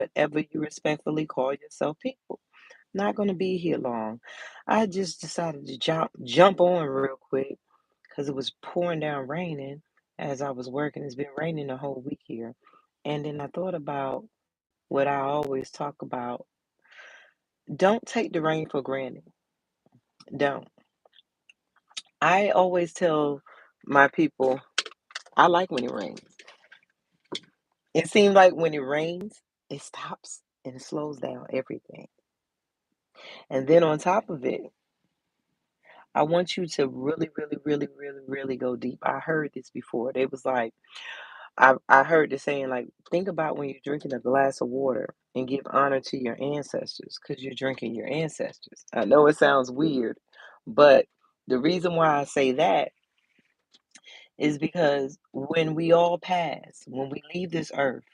whatever you respectfully call yourself people. Not going to be here long. I just decided to jump on real quick because it was pouring down raining as I was working. It's been raining the whole week here. And then I thought about what I always talk about. Don't take the rain for granted. Don't. I always tell my people I like when it rains. It seems like when it rains, it stops and it slows down everything. And then on top of it, I want you to really, really, really, really, really go deep. I heard this before. They was like, I heard the saying, like, think about when you're drinking a glass of water and give honor to your ancestors because you're drinking your ancestors. I know it sounds weird, but the reason why I say that is because when we all pass, when we leave this earth,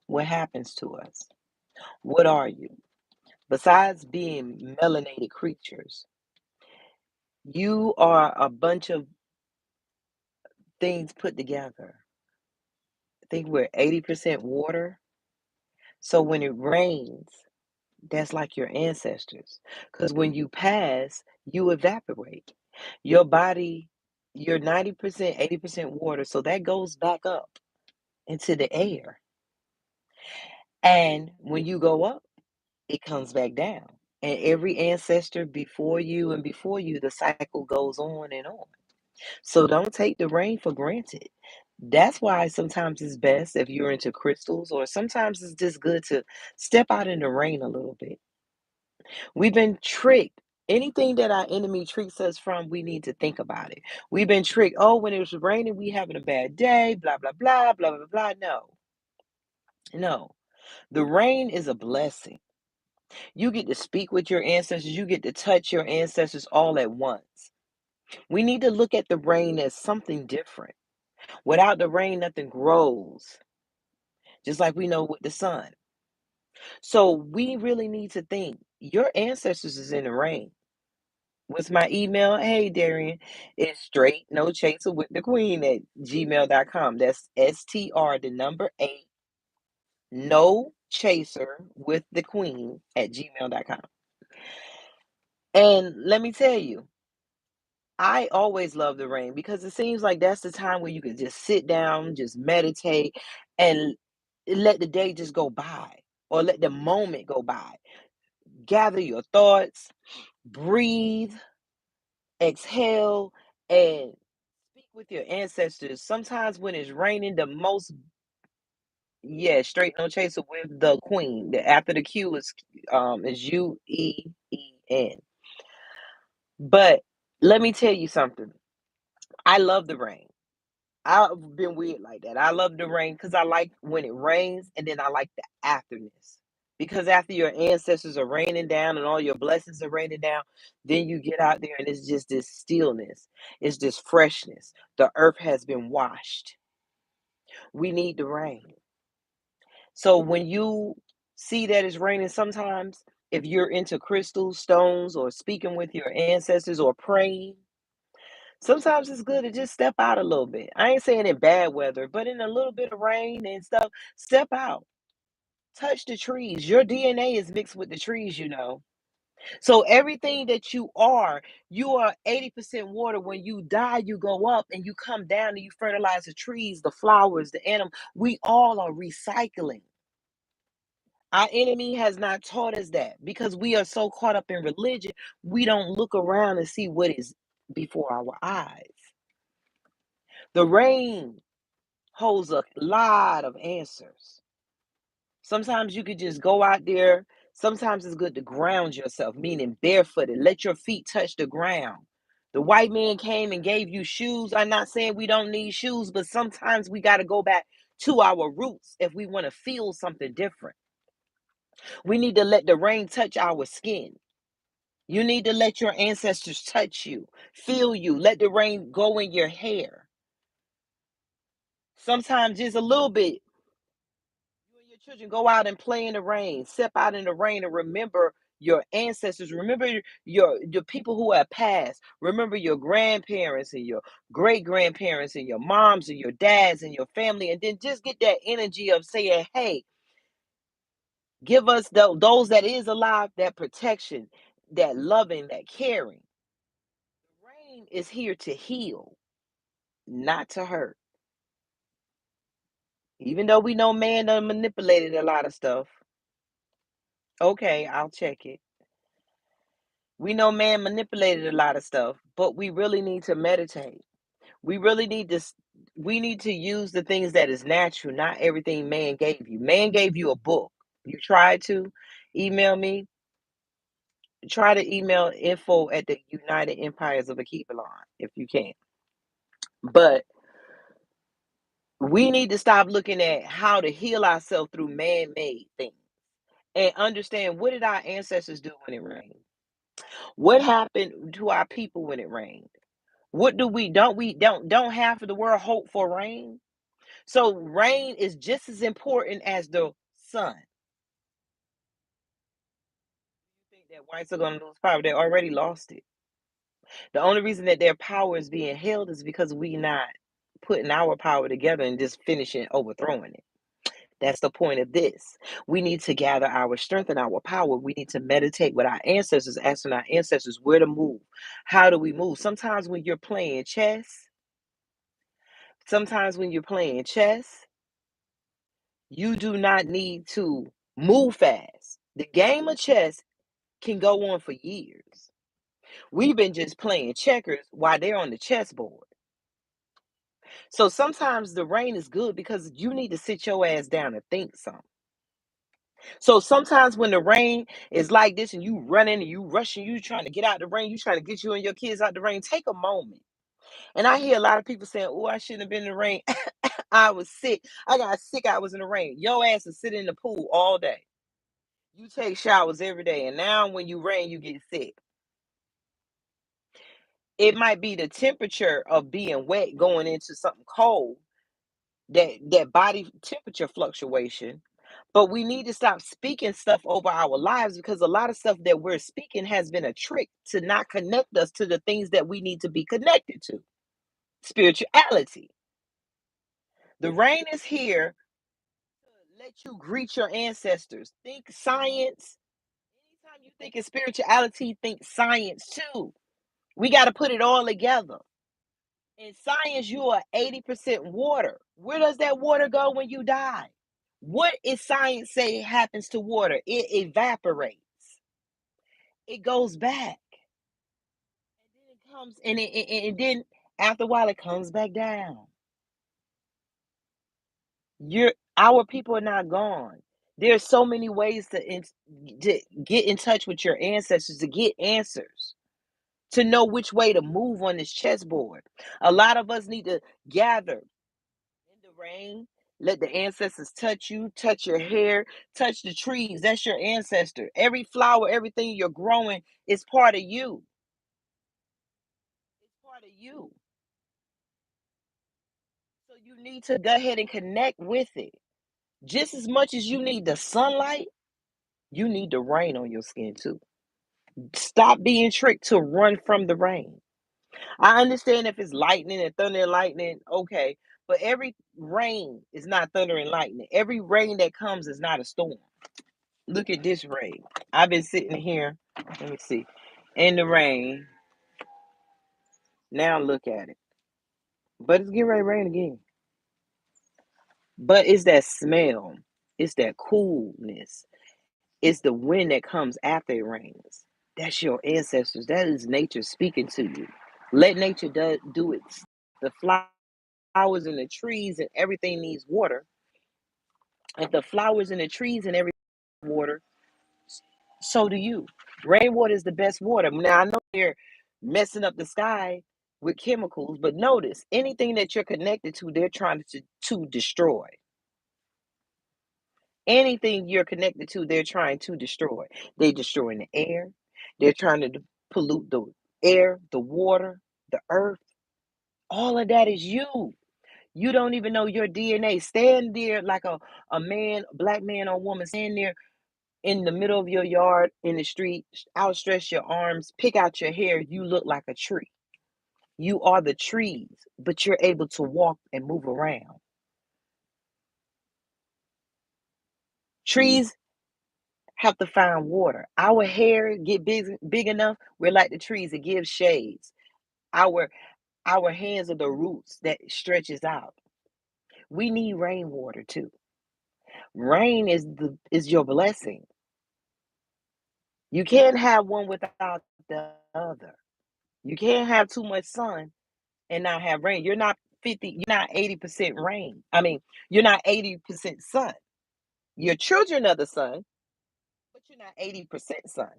what happens to us? What are you? Besides being melanated creatures, you are a bunch of things put together. I think we're 80% water. So when it rains, that's like your ancestors. Because when you pass, you evaporate. Your body, you're 90%, 80% water. So that goes back up into the air. And when you go up, it comes back down. And every ancestor before you and before you, the cycle goes on and on. So don't take the rain for granted. That's why sometimes it's best if you're into crystals, or sometimes it's just good to step out in the rain a little bit. We've been tricked. Anything that our enemy tricks us from, we need to think about it. We've been tricked. Oh, when it was raining, we having a bad day, blah, blah, blah, blah, blah, blah. No, no. The rain is a blessing. You get to speak with your ancestors, you get to touch your ancestors all at once. We need to look at the rain as something different. Without the rain, nothing grows, just like we know with the sun. So we really need to think your ancestors is in the rain. What's my email? Hey, Darian, it's straight no chaser with the queen at gmail.com. That's STR, the number 8, no chaser with the queen at gmail.com. And let me tell you, I always love the rain because it seems like that's the time where you can just sit down, just meditate, and let the day just go by or let the moment go by. Gather your thoughts, breathe, exhale, and speak with your ancestors. Sometimes when it's raining, the most, yeah, straight no chaser with the queen. After the Q is UEEN. But let me tell you something. I love the rain. I've been weird like that. I love the rain because I like when it rains, and then I like the afterness. Because after your ancestors are raining down and all your blessings are raining down, then you get out there and it's just this stillness. It's this freshness. The earth has been washed. We need the rain. So when you see that it's raining, sometimes if you're into crystals, stones, or speaking with your ancestors or praying, sometimes it's good to just step out a little bit. I ain't saying in bad weather, but in a little bit of rain and stuff, step out. Touch the trees. Your DNA is mixed with the trees, you know. So everything that you are 80% water. When you die, you go up and you come down and you fertilize the trees, the flowers, the animal. We all are recycling. Our enemy has not taught us that because we are so caught up in religion, we don't look around and see what is before our eyes. The rain holds a lot of answers. Sometimes you could just go out there. Sometimes it's good to ground yourself, meaning barefooted. Let your feet touch the ground. The white man came and gave you shoes. I'm not saying we don't need shoes, but sometimes we got to go back to our roots if we want to feel something different. We need to let the rain touch our skin. You need to let your ancestors touch you, feel you. Let the rain go in your hair. Sometimes just a little bit. You and your children go out and play in the rain, step out in the rain and remember your ancestors. Remember the people who have passed. Remember your grandparents and your great grandparents and your moms and your dads and your family. And then just get that energy of saying, hey, Give us those that is alive, that protection, that loving, that caring. Rain is here to heal, not to hurt. Even though we know man done manipulated a lot of stuff. Okay, I'll check it. We know man manipulated a lot of stuff, but we really need to meditate. We really need to we need to use the things that is natural, not everything man gave you. Man gave you a book. You tried to email me, try to email info at the United Empires of Akibalon if you can. But we need to stop looking at how to heal ourselves through man-made things and understand, what did our ancestors do when it rained? What happened to our people when it rained? What do we don't half of the world hope for rain? So rain is just as important as the sun. You think that whites are going to lose power? They already lost it. The only reason that their power is being held is because we not putting our power together and just finishing overthrowing it. That's the point of this. We need to gather our strength and our power. We need to meditate with our ancestors, asking our ancestors where to move. How do we move? Sometimes when you're playing chess, you do not need to move fast. The game of chess can go on for years. We've been just playing checkers while they're on the chessboard. So sometimes the rain is good because you need to sit your ass down and think some. So sometimes when the rain is like this and you running and you rushing, you trying to get out the rain, you trying to get you and your kids out the rain, take a moment. And I hear a lot of people saying, "Oh, I shouldn't have been in the rain. I was sick. I got sick. I was in the rain." Your ass is sitting in the pool all day. You take showers every day, and now when you rain, you get sick. It might be the temperature of being wet going into something cold, that body temperature fluctuation. But we need to stop speaking stuff over our lives, because a lot of stuff that we're speaking has been a trick to not connect us to the things that we need to be connected to. Spirituality. The rain is here to let you greet your ancestors. Think science. Anytime you think of spirituality, think science too. We got to put it all together. In science, you are 80% water. Where does that water go when you die? What is science say happens to water? It evaporates. It goes back. And then it comes and then after a while it comes back down. Our people are not gone. There's so many ways to get in touch with your ancestors, to get answers, to know which way to move on this chessboard. A lot of us need to gather in the rain. Let the ancestors touch you, touch your hair, touch the trees. That's your ancestor. Every flower, everything you're growing is part of you. It's part of you. So you need to go ahead and connect with it. Just as much as you need the sunlight, you need the rain on your skin too. Stop being tricked to run from the rain. I understand if it's lightning and thunder and lightning, okay, but every rain is not thunder and lightning. Every rain that comes is not a storm. Look at this rain. I've been sitting here, let me see, in the rain. Now look at it. But it's getting ready to rain again. But it's that smell, it's that coolness, it's the wind that comes after it rains. That's your ancestors. That is nature speaking to you. Let nature do it. The flowers and the trees and everything needs water. If the flowers and the trees and everything need water, so do you. Rainwater is the best water. Now I know they're messing up the sky with chemicals, but notice anything that you're connected to, they're trying to destroy. Anything you're connected to, they're trying to destroy. They're destroying the air. They're trying to pollute the air, the water, the earth. All of that is you. You don't even know your DNA. Stand there like a man, black man or woman, stand there in the middle of your yard in the street, outstretch your arms, pick out your hair. You look like a tree. You are the trees, but you're able to walk and move around. Trees have to find water. Our hair get big enough, we're like the trees, it gives shades. Our our hands are the roots that stretches out. We need rainwater too. Rain is your blessing. You can't have one without the other. You can't have too much sun and not have rain. You're not 80% rain. I mean, you're not 80% sun. You're children of the sun, but you're not 80% sun.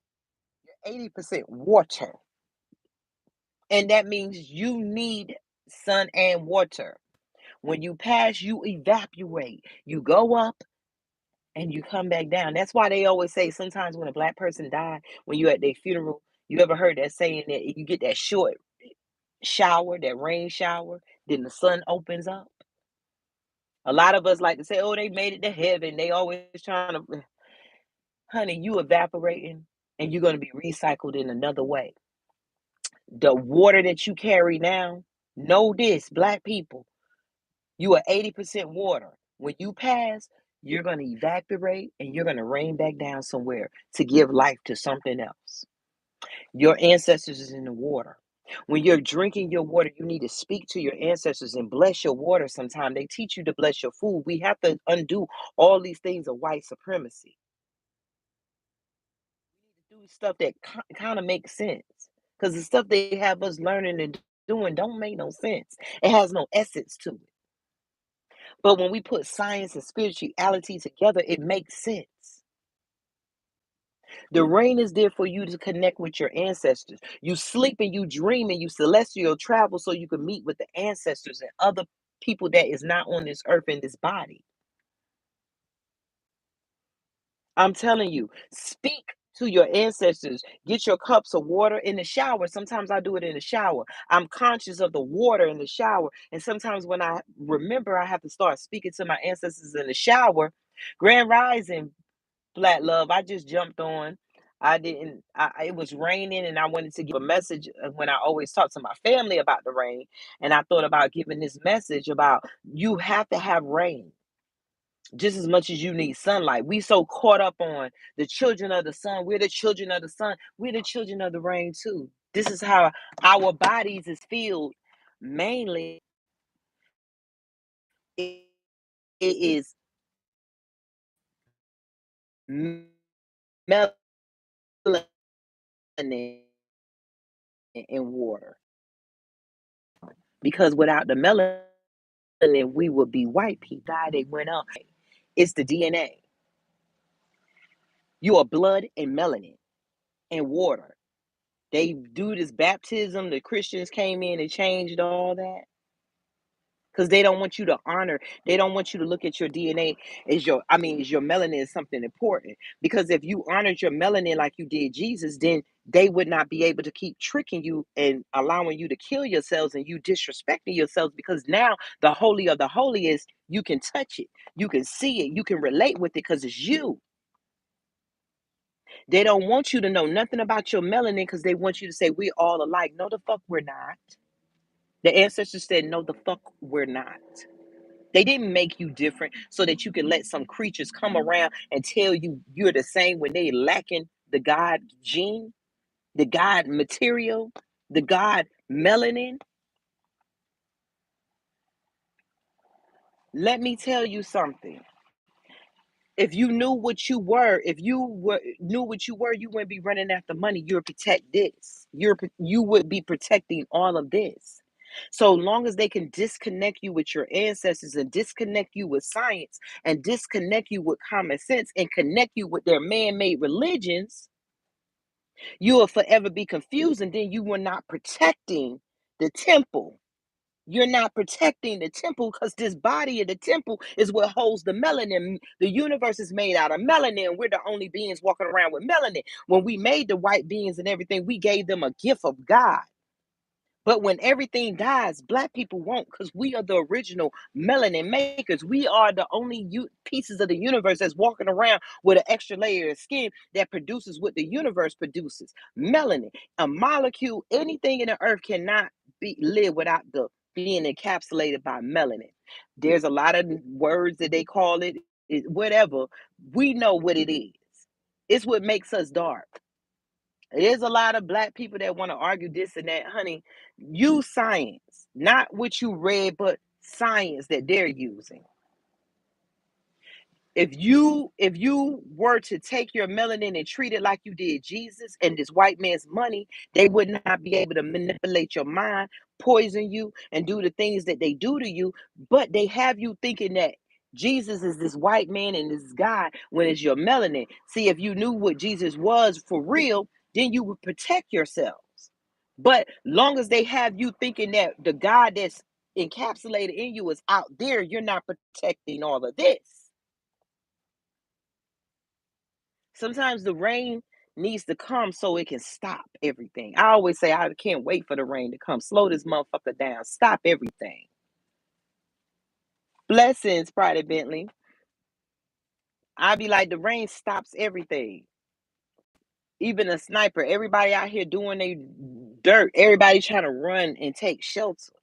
You're 80% water. And that means you need sun and water. When you pass, you evaporate. You go up and you come back down. That's why they always say sometimes when a black person died, when you at their funeral, you ever heard that saying that you get that short shower, that rain shower, then the sun opens up? A lot of us like to say, oh, they made it to heaven. They always trying to, honey, you evaporating and you're going to be recycled in another way. The water that you carry now, know this, black people, you are 80% water. When you pass, you're going to evaporate and you're going to rain back down somewhere to give life to something else. Your ancestors is in the water. When you're drinking your water, you need to speak to your ancestors and bless your water sometime. They teach you to bless your food. We have to undo all these things of white supremacy. Do stuff that kind of makes sense. Because the stuff they have us learning and doing don't make no sense. It has no essence to it. But when we put science and spirituality together, it makes sense. The rain is there for you to connect with your ancestors. You sleep and you dream and you celestial travel so you can meet with the ancestors and other people that is not on this earth in this body. I'm telling you, speak to your ancestors. Get your cups of water in the shower. Sometimes I do it in the shower. I'm conscious of the water in the shower. And sometimes when I remember, I have to start speaking to my ancestors in the shower. Grand Rising, Black Love, I just jumped on. I didn't, it was raining and I wanted to give a message when I always talk to my family about the rain. And I thought about giving this message about you have to have rain just as much as you need sunlight. We so caught up on the children of the sun. We're the children of the sun. We're the children of the rain too. This is how our bodies is filled. Mainly, it is melanin in water. Because without the melanin, we would be white people. They went up. It's the DNA. You are blood and melanin and water. They do this baptism. The Christians came in and changed all that because they don't want you to honor. They don't want you to look at your DNA as as your melanin is something important. Because if you honored your melanin like you did Jesus, then they would not be able to keep tricking you and allowing you to kill yourselves and you disrespecting yourselves because now the holy of the holy is you can touch it, you can see it, you can relate with it because it's you. They don't want you to know nothing about your melanin because they want you to say we're all alike. No, the fuck we're not. The ancestors said, no, the fuck we're not. They didn't make you different so that you can let some creatures come around and tell you you're the same when they lacking the God gene, the God material, the God melanin. Let me tell you something. If you knew what you were, if you were knew what you wouldn't be running after money. You would protect this. You would be protecting all of this. So long as they can disconnect you with your ancestors and disconnect you with science and disconnect you with common sense and connect you with their man-made religions, you will forever be confused and then you were not protecting the temple. You're not protecting the temple because this body of the temple is what holds the melanin. The universe is made out of melanin. We're the only beings walking around with melanin. When we made the white beings and everything, we gave them a gift of God. But when everything dies, black people won't because we are the original melanin makers. We are the only pieces of the universe that's walking around with an extra layer of skin that produces what the universe produces melanin. A molecule, anything in the earth cannot live without the being encapsulated by melanin. There's a lot of words that they call it, whatever. We know what it is. It's what makes us dark. There's a lot of black people that want to argue this and that. Honey, use science, not what you read, but science that they're using. If you were to take your melanin and treat it like you did Jesus and this white man's money, they would not be able to manipulate your mind, poison you, and do the things that they do to you. But they have you thinking that Jesus is this white man and this guy when it's your melanin. See, if you knew what Jesus was for real, then you would protect yourselves. But long as they have you thinking that the God that's encapsulated in you is out there, you're not protecting all of this. Sometimes the rain needs to come so it can stop everything. I always say I can't wait for the rain to come. Slow this motherfucker down. Stop everything. Blessings, Pride Bentley. I be like, the rain stops everything. Even a sniper, everybody out here doing their dirt, everybody trying to run and take shelter.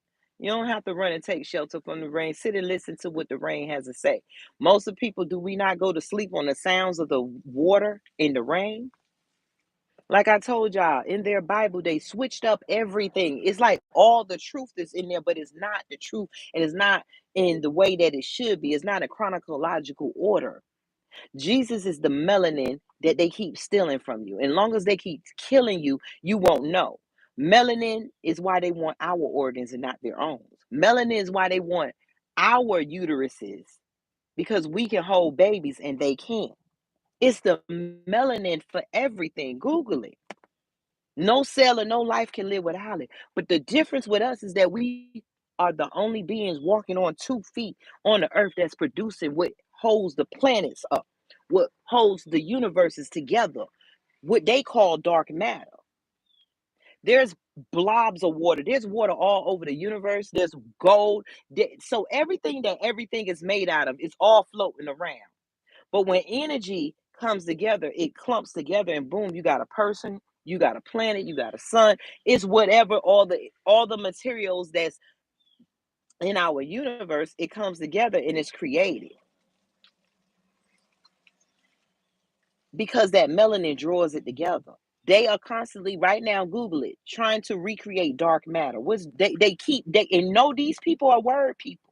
You don't have to run and take shelter from the rain. Sit and listen to what the rain has to say. Most of people, do we not go to sleep on the sounds of the water in the rain? Like I told y'all, in their Bible, they switched up everything. It's like all the truth is in there, but it's not the truth, and it's not in the way that it should be. It's not a chronological order. Jesus is the melanin that they keep stealing from you. And long as they keep killing you, you won't know. Melanin is why they want our organs and not their own. Melanin is why they want our uteruses, because we can hold babies and they can't. It's the melanin for everything. Google it. No cell or no life can live without it. But the difference with us is that we are the only beings walking on 2 feet on the earth that's producing what holds the planets up, what holds the universes together, what they call dark matter. There's blobs of water. There's water all over the universe. There's gold. So everything that everything is made out of is all floating around. But when energy comes together, it clumps together, and boom, you got a person, you got a planet, you got a sun. It's whatever all the materials that's in our universe, it comes together and it's created because that melanin draws it together. They are constantly right now, Google it, trying to recreate dark matter. What's they keep they and know these people are word people.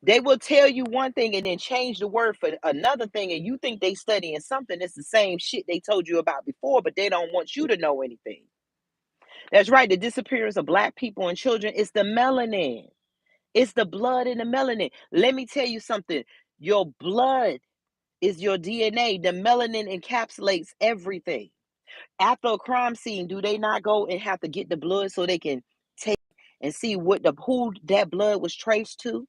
They will tell you one thing and then change the word for another thing, and you think they studying something that's the same shit they told you about before, but they don't want you to know anything. That's right. The disappearance of black people and children is the melanin. It's the blood in the melanin. Let me tell you something. Your blood is your DNA. The melanin encapsulates everything. After a crime scene, do they not go and have to get the blood so they can take and see who that blood was traced to?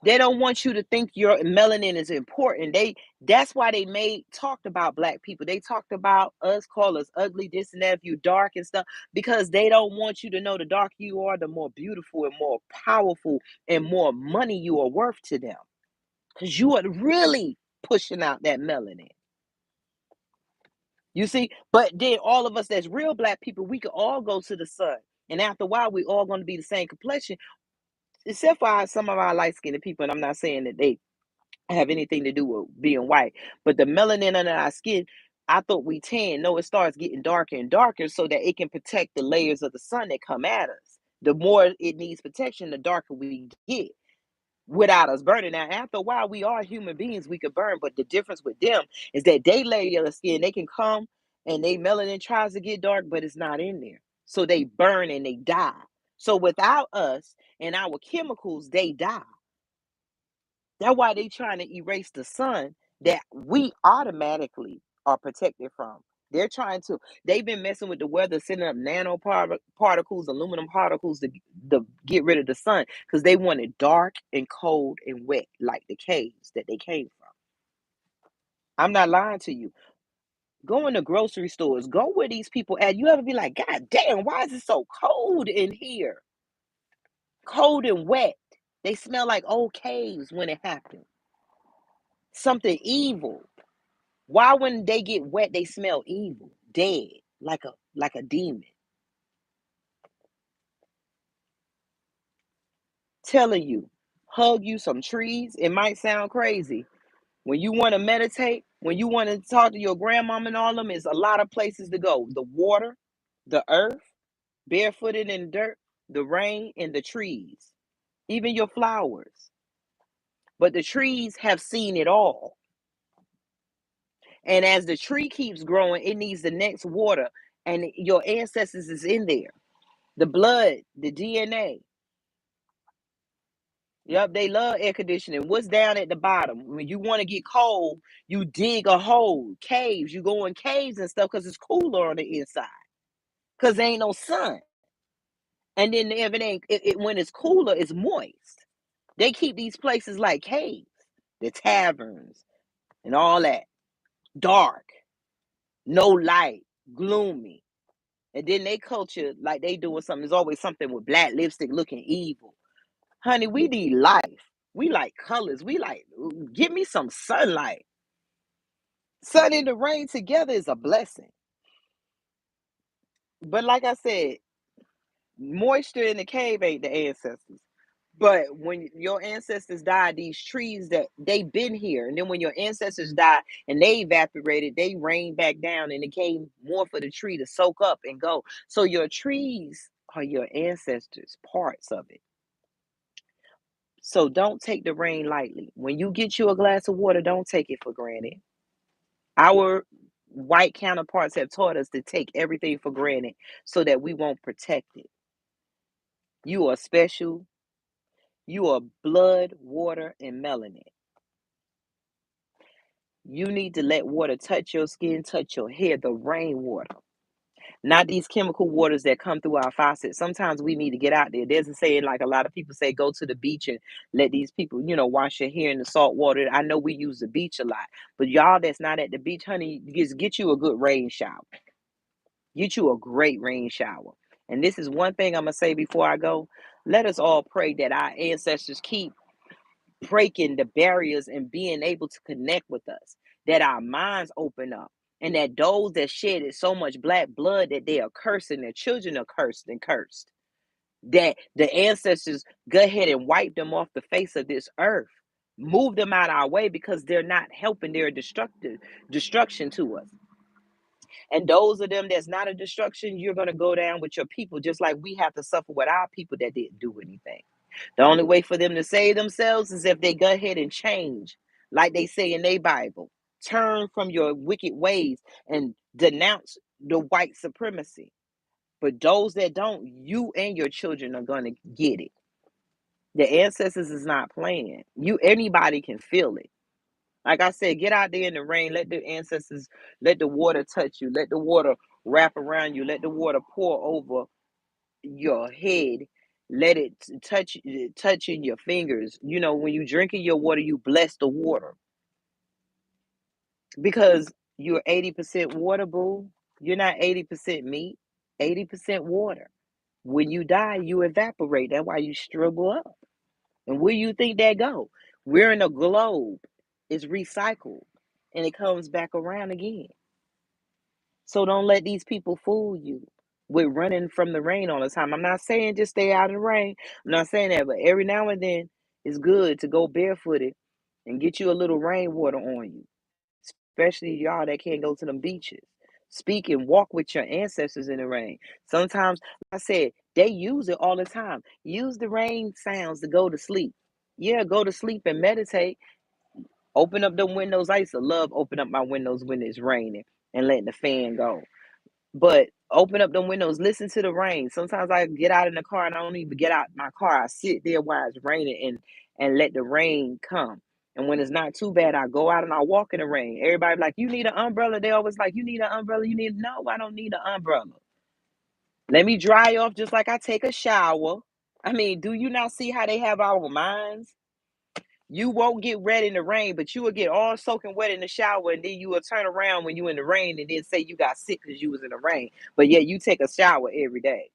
They don't want you to think your melanin is important. That's why they talked about black people. They talked about us, call us ugly, this and that, if you dark and stuff, because they don't want you to know the darker you are, the more beautiful and more powerful and more money you are worth to them. Because you are really pushing out that melanin. You see, but then all of us that's real black people, we could all go to the sun. And after a while, we all going to be the same complexion, except for some of our light skinned people. And I'm not saying that they have anything to do with being white. But the melanin under our skin, I thought we tan. No, it starts getting darker and darker so that it can protect the layers of the sun that come at us. The more it needs protection, the darker we get without us burning. Now, after a while, we are human beings, we could burn. But the difference with them is that they layer of skin, they can come and they melanin tries to get dark, but it's not in there. So they burn and they die. So without us and our chemicals, they die. That's why they trying to erase the sun that we automatically are protected from. They've been messing with the weather, sending up particles, aluminum particles to get rid of the sun because they want it dark and cold and wet like the caves that they came from. I'm not lying to you. Go in the grocery stores, go where these people at. You ever be like, God damn, why is it so cold in here? Cold and wet. They smell like old caves when it happened. Something evil. Why when they get wet they smell evil, dead, like a demon? Telling you, hug you some trees. It might sound crazy, When you want to meditate, when you want to talk to your grandmama and all them, it's a lot of places to go. The water, the earth, barefooted in dirt, the rain, and the trees, even your flowers. But the trees have seen it all. And as the tree keeps growing, it needs the next water. And your ancestors is in there. The blood, the DNA. Yep, they love air conditioning. What's down at the bottom? When you want to get cold, you dig a hole, caves. You go in caves and stuff because it's cooler on the inside. Because there ain't no sun. And then everything, when it's cooler, it's moist. They keep these places like caves, the taverns, and all that. Dark, no light, gloomy. And then they culture, like they doing something, there's always something with black lipstick looking evil. Honey, we need life. We like colors. We like, give me some sunlight. Sun and the rain together is a blessing. But like I said, moisture in the cave ain't the ancestors. But when your ancestors died, these trees that they been here, and then when your ancestors died and they evaporated, they rained back down and it came more for the tree to soak up and go. So your trees are your ancestors, parts of it. So don't take the rain lightly. When you get you a glass of water, don't take it for granted. Our white counterparts have taught us to take everything for granted so that we won't protect it. You are special. You are blood, water, and melanin. You need to let water touch your skin, touch your hair, the rainwater. Not these chemical waters that come through our faucets. Sometimes we need to get out there. There's a saying, like a lot of people say, go to the beach and let these people, wash your hair in the salt water. I know we use the beach a lot, but y'all that's not at the beach, honey, just get you a good rain shower. Get you a great rain shower. And this is one thing I'm going to say before I go. Let us all pray that our ancestors keep breaking the barriers and being able to connect with us, that our minds open up, and that those that shedded so much black blood that they are cursing, their children are cursed and cursed, that the ancestors go ahead and wipe them off the face of this earth, move them out our way because they're not helping their destruction to us. And those of them that's not a destruction, you're going to go down with your people, just like we have to suffer with our people that didn't do anything. The only way for them to save themselves is if they go ahead and change, like they say in their Bible. Turn from your wicked ways and denounce the white supremacy. But those that don't, you and your children are going to get it. The ancestors is not playing. Anybody can feel it. Like I said, get out there in the rain. Let the ancestors, let the water touch you. Let the water wrap around you. Let the water pour over your head. Let it touch in your fingers. When you drinking your water, you bless the water because you're 80% water, boo. You're not 80% meat, 80% water. When you die, you evaporate. That's why you struggle up. And where you think that go? We're in a globe. It's recycled and it comes back around again. So don't let these people fool you with running from the rain all the time. I'm not saying just stay out of the rain. I'm not saying that, but every now and then it's good to go barefooted and get you a little rainwater on you, especially y'all that can't go to them beaches. Speak and walk with your ancestors in the rain. Sometimes, like I said, they use it all the time. Use the rain sounds to go to sleep. Yeah, go to sleep and meditate. Open up the windows. I used to love open up my windows when it's raining and letting the fan go. But open up the windows, listen to the rain. Sometimes I get out in the car and I don't even get out my car. I sit there while it's raining and let the rain come. And when it's not too bad, I go out and I walk in the rain. Everybody like, you need an umbrella. They always like, you need an umbrella. No, I don't need an umbrella. Let me dry off just like I take a shower. I mean, do you not see how they have our minds? You won't get wet in the rain, but you will get all soaking wet in the shower, and then you will turn around when you in the rain and then say you got sick because you was in the rain. But yeah, you take a shower every day.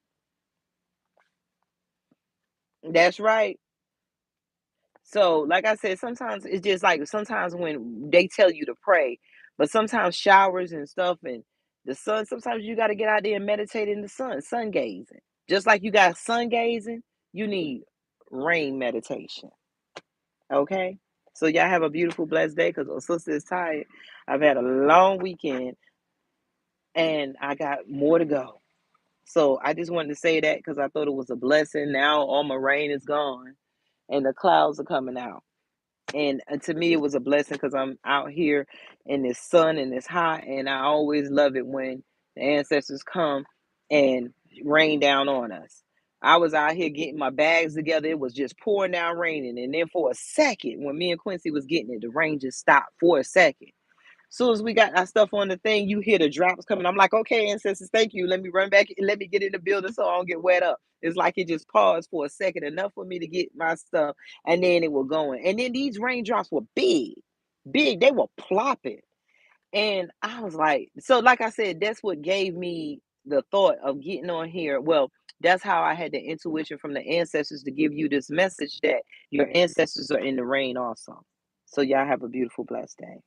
That's right. So, like I said, sometimes it's just like sometimes when they tell you to pray, but sometimes showers and stuff and the sun, sometimes you got to get out there and meditate in the sun, sun gazing. Just like you got sun gazing, you need rain meditation. Okay. So y'all have a beautiful, blessed day because our sister is tired. I've had a long weekend and I got more to go. So I just wanted to say that because I thought it was a blessing. Now all my rain is gone and the clouds are coming out. And to me, it was a blessing because I'm out here in this sun and it's hot. And I always love it when the ancestors come and rain down on us. I was out here getting my bags together. It was just pouring down raining. And then for a second, when me and Quincy was getting it, the rain just stopped for a second. Soon as we got our stuff on the thing, you hear the drops coming. I'm like, okay, ancestors, thank you. Let me run back and let me get in the building so I don't get wet up. It's like it just paused for a second, enough for me to get my stuff, and then it was going. And then these raindrops were big, big. They were plopping. And I was like, so like I said, that's what gave me the thought of getting on here. Well, that's how I had the intuition from the ancestors to give you this message that your ancestors are in the rain also. So y'all have a beautiful, blessed day.